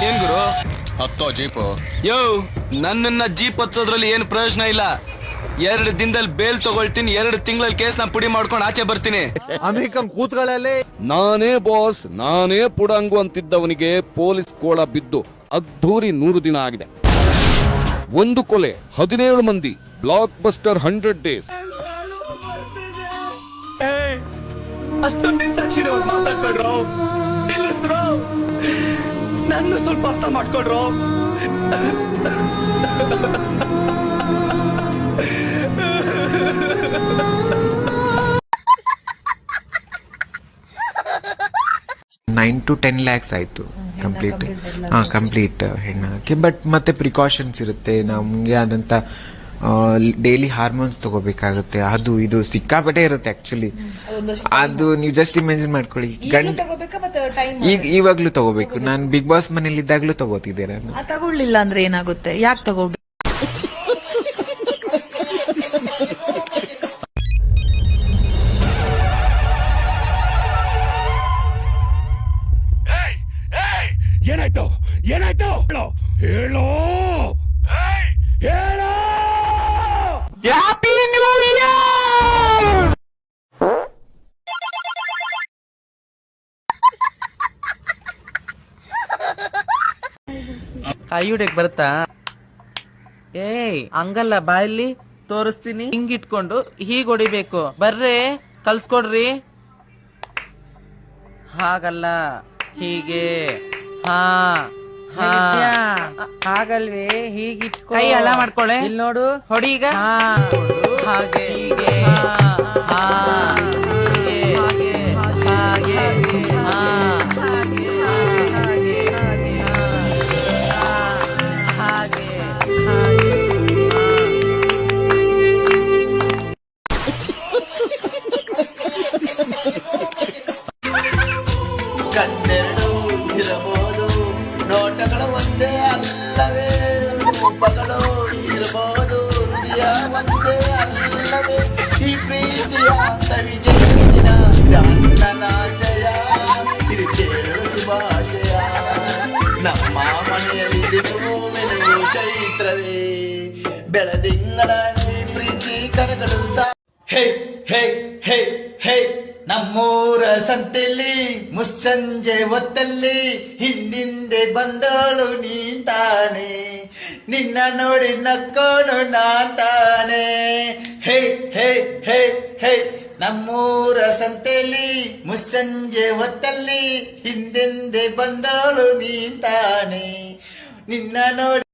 ಏನ್ ಗುರು ಹತ್ತೋ ಜೀಪು? ಯೋ, ನನ್ನನ್ನ ಜೀಪ್ ಹತ್ತೋದ್ರಲ್ಲಿ ಏನು ಪ್ರಯೋಜನ ಇಲ್ಲ. 2 ದಿನದಲ್ಲಿ ಬೇಲ್ ತಗೊಳ್ತೀನಿ, 2 ತಿಂಗಳಲ್ಲಿ ಕೇಸ್ನ ಪುಡಿ ಮಾಡ್ಕೊಂಡು ಆಚೆ ಬರ್ತೀನಿ. ಕೂತ್ಗಳಲ್ಲಿ ನಾನೇ ಬಾಸ್, ನಾನೇ ಪುಡಂಗು ಅಂತಿದ್ದವನಿಗೆ ಪೊಲೀಸ್ ಕೋಳ ಬಿದ್ದು ಅದ್ಧೂರಿ 100 ದಿನ ಆಗಿದೆ. 1 ಕೊಲೆ, 17 ಮಂದಿ, ಬ್ಲಾಕ್ ಬಸ್ಟರ್ 100 ಡೇಸ್. ಅಷ್ಟೊಂದು ನಿರ್ದಾಕ್ಷಿಣ್ಯವಾಗಿ ಮಾತಾಡ್ಕೊಡ್ರು, ನನ್ನ ಸ್ವಲ್ಪ ಅರ್ಥ ಮಾಡ್ಕೊಡ್ರು. $9 to 10 lakhs ಆಯ್ತು ಕಂಪ್ಲೀಟ್ ಹೆಣ್ಣಾಕಿ. ಬಟ್ ಮತ್ತೆ ಪ್ರಿಕಾಷನ್ಸ್ ಇರುತ್ತೆ, ನಮ್ಗೆ ಆದಂತ ಡೈಲಿ ಹಾರ್ಮೋನ್ಸ್ ತಗೋಬೇಕಾಗುತ್ತೆ, ಅದು ಇದು ಸಿಕ್ಕಾಪಟ್ಟೆ ಇರುತ್ತೆ ಆಕ್ಚುಲಿ. ಅದು ನೀವು ಜಸ್ಟ್ ಇಮ್ಯಾಜಿನ್ ಮಾಡ್ಕೊಳ್ಳಿ, ಇವಾಗ್ಲೂ ತಗೋಬೇಕು. ನಾನು ಬಿಗ್ ಬಾಸ್ ಮನೇಲಿ ಇದ್ದಾಗ್ಲೂ ತಗೋತಿದ್ದೆ. ನಾನು ತಗೊಳ್ಳಿಲ್ಲ ಅಂದ್ರೆ ಏನಾಗುತ್ತೆ? ಯಾಕೆ ತಗೋಬೇಕು? ಏನಾಯ್ತು ಏನಾಯ್ತು ಹೇಳೋ ಹೇಳೋ. Happy new year. ಕೈ ಹೊಡ್ಯಕ್ ಬರುತ್ತಾ? ಏಯ್ ಹಂಗಲ್ಲ, ಬಾಯಲ್ಲಿ ತೋರಿಸ್ತೀನಿ. ಹಿಂಗಿಟ್ಕೊಂಡು ಹೀಗ್ ಹೊಡಿಬೇಕು. ಬರ್ರಿ ಕಲ್ಸ್ಕೊಡ್ರಿ. ಹಾಗಲ್ಲ, ಹೀಗೆ. ಹಾ ಹಾಗಲ್ವೇ, ಹೀಗಿಟ್ಕೊ. ಕೈ ಹಳ ಮಾಡ್ಕೊಳ್ಳೆ. ಇಲ್ಲಿ ನೋಡು, ಹೊಡಿ ಈಗ. ಹಾಗೆ ಹೀಗೆ. ಹಾ ಹೀಗೆ ಹಾಗೆ ಹಾಗೆ ಹಾ ಹಾಗೆ ಹಾಗೆ ಹಾಗೆ ಕಣ್ಣೆರಡು ಇರಬಹುದು, ನೋಟಗಳು ಒಂದೇ ಅಲ್ಲವೇ, ರೂಪಗಳು ಇರಬಹುದು, ಹೃದಯ ಒಂದೇ ಅಲ್ಲವೇ. ಈ ಪ್ರೀತಿಯ ಸವಿಜಯ ನಾಶಯ, ಇದು ಕೇಳು ಶುಭಾಶಯ. ನಮ್ಮ ಮನೆಯಲ್ಲಿ ಮೆನು ಚೈತ್ರವೇ, ಬೆಳದಿಂಗಳಲ್ಲಿ ಪ್ರೀತಿ ಕರಗಳು ಹೇ ಹೇ ಹೇ ಹೇ. ನಮ್ಮೂರ ಸಂತೆಯಲ್ಲಿ ಮುಸ್ಸಂಜೆ ಹೊತ್ತಲ್ಲಿ ಹಿಂದಿಂದೆ ಬಂದೋಳು ನೀಂತಾನೆ, ನಿನ್ನ ನೋಡಿ ನಕ್ಕೋನು ನಾತಾನೆ. ಹೇ ಹೇ ಹೇ ಹೇ. ನಮ್ಮೂರ ಸಂತೆಯಲ್ಲಿ ಮುಸ್ಸಂಜೆ ಹೊತ್ತಲ್ಲಿ ಹಿಂದಿಂದೆ ಬಂದೋಳು ನೀಂತಾನೆ, ನಿನ್ನ ನೋಡಿ